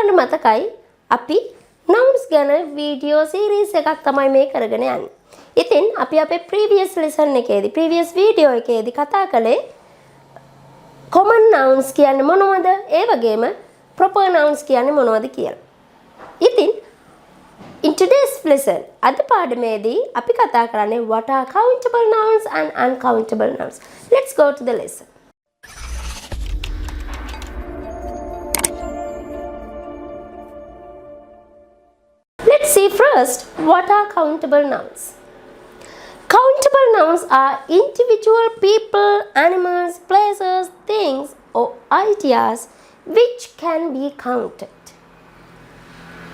ඔයාලට මතකයි අපි nouns ගැන වීඩියෝ සීරීස් එකක් තමයි මේ කරගෙන යන්නේ. ඉතින් අපි අපේ previous lesson එකේදී previous video එකේදී කතා කළේ common nouns කියන්නේ මොනවද? ඒ වගේම proper nouns කියන්නේ මොනවද කියලා. ඉතින් in today's lesson අද පාඩමේදී අපි කතා කරන්නේ what are countable nouns and uncountable nouns. Let's go to the lesson. Let's see first what are countable nouns. Countable nouns are individual people, animals, places, things or ideas which can be counted.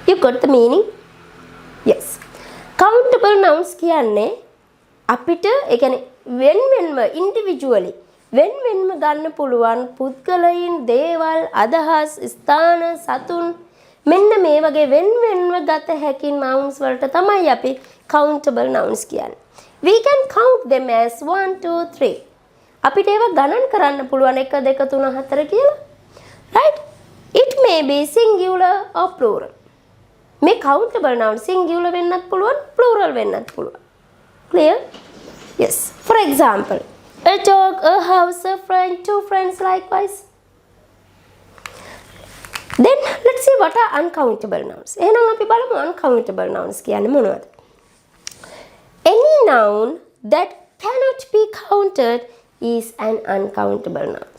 You got the meaning? Yes. Countable nouns කියන්නේ අපිට ඒ කියන්නේ වෙන්වෙන්ව individually වෙන්වෙන්ව ගන්න පුළුවන් පුද්ගලයන්, දේවල්, අදහස්, ස්ථාන, සතුන් මෙන්න මේ වගේ වෙන්වෙන්ව ගත හැකි nouns වලට තමයි අපි countable nouns කියන්නේ. We can count them as 1 2 3. අපිට ඒවා ගණන් කරන්න පුළුවන් 1 2 3 4 කියලා. Right? It may be singular or plural. මේ countable noun singular වෙන්නත් පුළුවන්, plural වෙන්නත් පුළුවන්. Clear? Yes. For example, a dog, a house, a friend, two friends likewise. Then let's see what are uncountable nouns. එහෙනම් අපි බලමු uncountable nouns කියන්නේ මොනවද? Any noun that cannot be counted is an uncountable noun.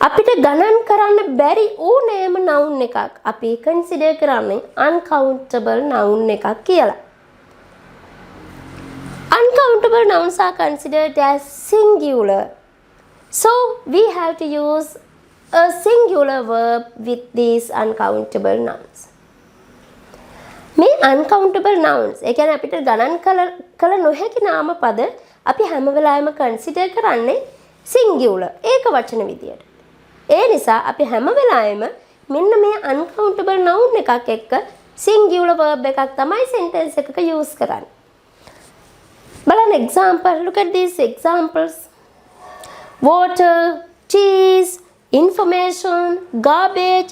අපිට ගණන් කරන්න බැරි ඕනෑම noun එකක් අපි consider කරන්නේ uncountable noun එකක් කියලා. Uncountable nouns are considered as singular. So we have to use a singular verb with these uncountable nouns. මේ uncountable nouns ඒ කියන්නේ අපිට ගණන් කළ නොහැකි නාම පද අපි හැම වෙලාවෙම consider කරන්නේ singular ඒක වචන විදියට. ඒ නිසා අපි හැම වෙලාවෙම මෙන්න මේ uncountable noun එකක් එක්ක singular verb එකක් තමයි sentence එකක use කරන්නේ. බලන්න example, look at these examples. Water, cheese, information, garbage,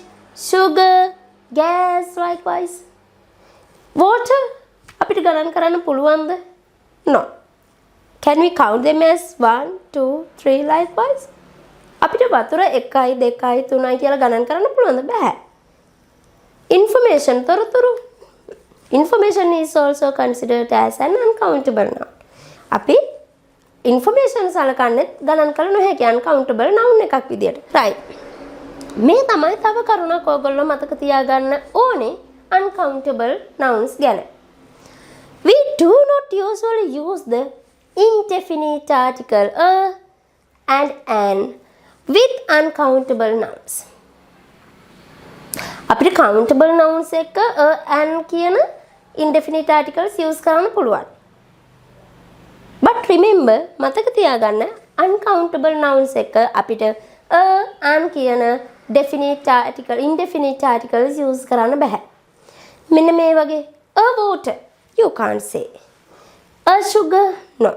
sugar, gas likewise. Water අපිට ගණන් කරන්න පුළුවන්ද? No. Can we count them as 1 2 3 likewise? අපිට වතුර 1 2 3 කියලා ගණන් කරන්න පුළුවන්ද? බෑ. Information තොරතුරු. Information is also considered as an uncountable noun. අපි information සලකන්නේ ගණන් කළ නොහැකි uncountable noun එකක් විදියට. Right. මේ තමයි තව කරුණක් ඔයගොල්ලෝ මතක තියාගන්න ඕනේ uncountable nouns ගැන. We do not usually use the indefinite article a and an with uncountable nouns. අපිට countable nouns එක a and කියන indefinite articles use කරන්න පුළුවන්. But remember මතක තියාගන්න uncountable nouns එක අපිට a and කියන definite article indefinite articles use කරන්න බෑ. මෙන්න මේ වගේ a water you can't say. A sugar no.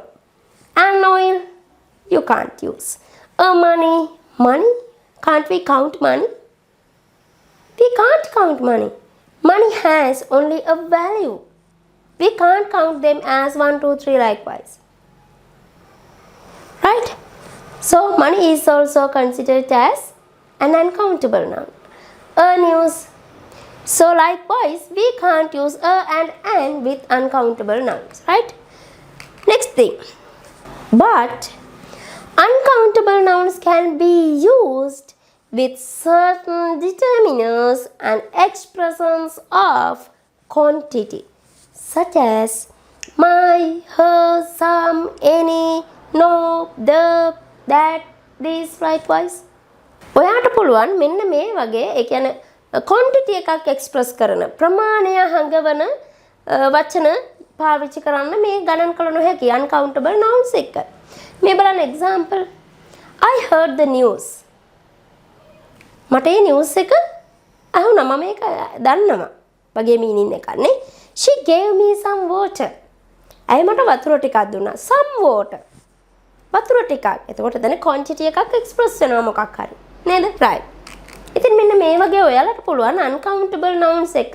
An oil you can't use. A money can't we count money? We can't count money. Money has only a value. We can't count them as 1 2 3 likewise. Right? So money is also considered as an uncountable noun. A news. So likewise we can't use a and an with uncountable nouns. Right? Next thing. But uncountable nouns can be used with certain determiners and expressions of quantity such as my, her, some, any, no, the, that, this likewise. ඔයාට පුළුවන් මෙන්න මේ වගේ ඒ කියන්නේ quantity එකක් express කරන ප්‍රමාණය හංගවන වචන පාවිච්චි කරන්න මේ ගණන් කළ නොහැකි uncountable nouns එක. මේ බලන්න example. I heard the news. මට මේ news එක අහුණා මම මේක දන්නවා වගේ meaning එකක් නේ. She gave me some water. ඇයි මට වතුර ටිකක් දුන්නා. Some water. වතුර ටිකක්. එතකොට දැන් quantity එකක් express වෙනවා මොකක් හරි. නේද? Right. ඉතින් මෙන්න මේ වගේ ඔයාලට පුළුවන් uncountable nouns එක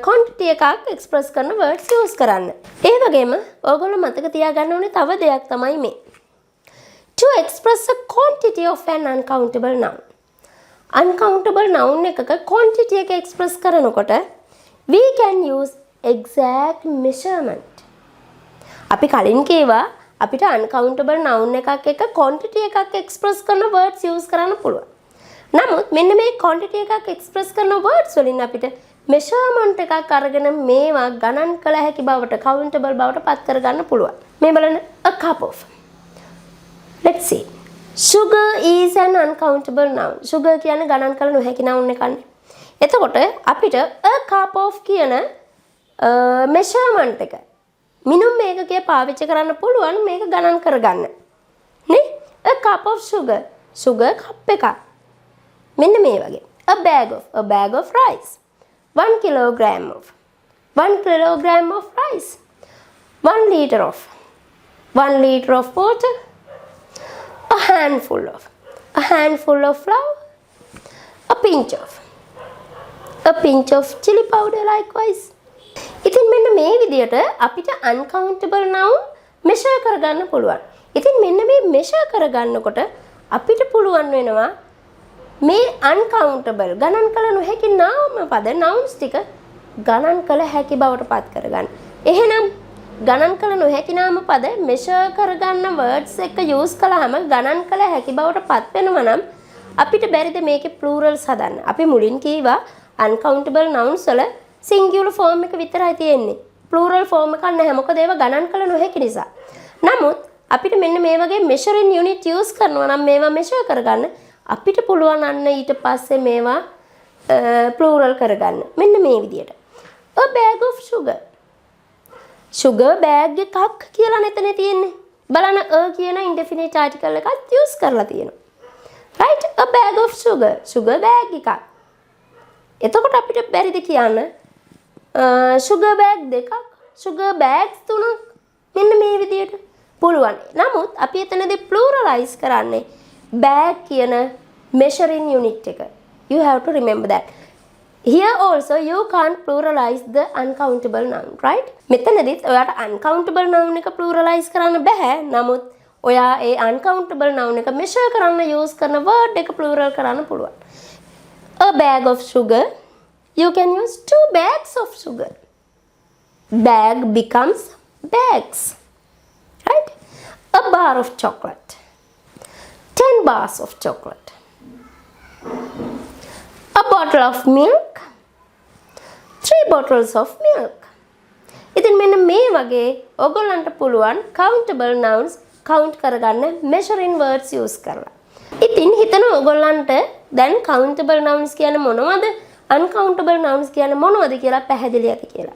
quantity එකක් express කරන words use කරන්න. ඒ වගේම ඔයගොල්ලෝ මතක තියාගන්න ඕනේ තව දෙයක් තමයි මේ. To express a quantity of an uncountable noun. Uncountable noun එකක quantity එක express කරනකොට we can use exact measurement. අපි කලින් කියවා අපිට uncountable noun එකක් එක quantity එකක් express කරන words use කරන්න පුළුවන්. නමුත් මෙන්න මේ quantity එකක් express කරන words වලින් අපිට measurement එකක් අරගෙන මේවා ගණන් කළ හැකි බවට countable බවට පත් කරගන්න පුළුවන්. මේ බලන්න a cup of. Let's see. Sugar is an uncountable noun. Sugar කියන්නේ ගණන් කළ නොහැකි noun එකක්නේ. එතකොට අපිට a cup of කියන measurement එක මිනුම් මේකකයේ පාවිච්චි කරන්න පුළුවන් මේක ගණන් කරගන්න. නේ? a cup of sugar. sugar cup එකක්. මෙන්න මේ වගේ. a bag of rice. 1 kilogram of 1 kilogram of rice. 1 liter of water. a handful of flour. a pinch of chili powder likewise. ඉතින් මෙන්න මේ විදිහට අපිට uncountable noun measure කරගන්න පුළුවන්. ඉතින් මෙන්න මේ measure කරගන්නකොට අපිට පුළුවන් වෙනවා මේ uncountable ගණන් කළ නොහැකි නාම පද nouns ටික ගණන් කළ හැකි බවට පත් කරගන්න. එහෙනම් ගණන් කළ නොහැකි නාම පද measure කරගන්න words එක use කළාම ගණන් කළ හැකි බවට පත් වෙනවා නම් අපිට බැරිද මේකේ plurals හදන්න. අපි මුලින් කීවා uncountable nouns වල singular form එක විතරයි තියෙන්නේ. plural form එකක් නැහැ. මොකද ඒවා ගණන් කළ නොහැකි නිසා. නමුත් අපිට මෙන්න මේ වගේ measuring unit use කරනවා නම් මේවා measure කරගන්න අපිට පුළුවන් අන්න ඊට පස්සේ මේවා plural කරගන්න. මෙන්න මේ විදියට. a bag of sugar. sugar bag එකක් කියලා නැතනේ තියෙන්නේ. බලන්න a කියන indefinite article එකත් use කරලා තියෙනවා. right? a bag of sugar. sugar bag එකක්. එතකොට අපිට බැරිද කියන්න sugar bag දෙකක් sugar bags තුනක් මෙන්න මේ විදියට පුළුවන්. නමුත් අපි එතනදී pluralize කරන්නේ bag කියන measuring unit එක. You have to remember that. Here also you can't pluralize the uncountable noun, right? මෙතනදිත් ඔයාට uncountable noun එක pluralize කරන්න බෑ. නමුත් ඔයා ඒ uncountable noun එක measure කරන්න use කරන word එක plural කරන්න පුළුවන්. A bag of sugar. You can use 2 bags of sugar. Bag becomes bags. Right? A bar of chocolate. 10 bars of chocolate. A bottle of milk. 3 bottles of milk. ඉතින් මෙන්න මේ වගේ ඔයගොල්ලන්ට පුළුවන් countable nouns count කරගන්න measuring words use කරලා. ඉතින් හිතන ඔයගොල්ලන්ට දැන් countable nouns කියන්නේ මොනවද? uncountable nouns කියන්නේ මොනවද කියලා පැහැදිලි ඇති කියලා.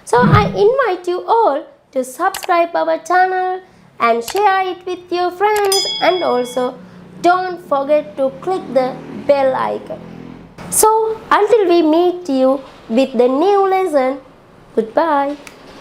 So I invite you all to subscribe our channel and share it with your friends, and also don't forget to click the bell icon. So until we meet you with the new lesson, goodbye.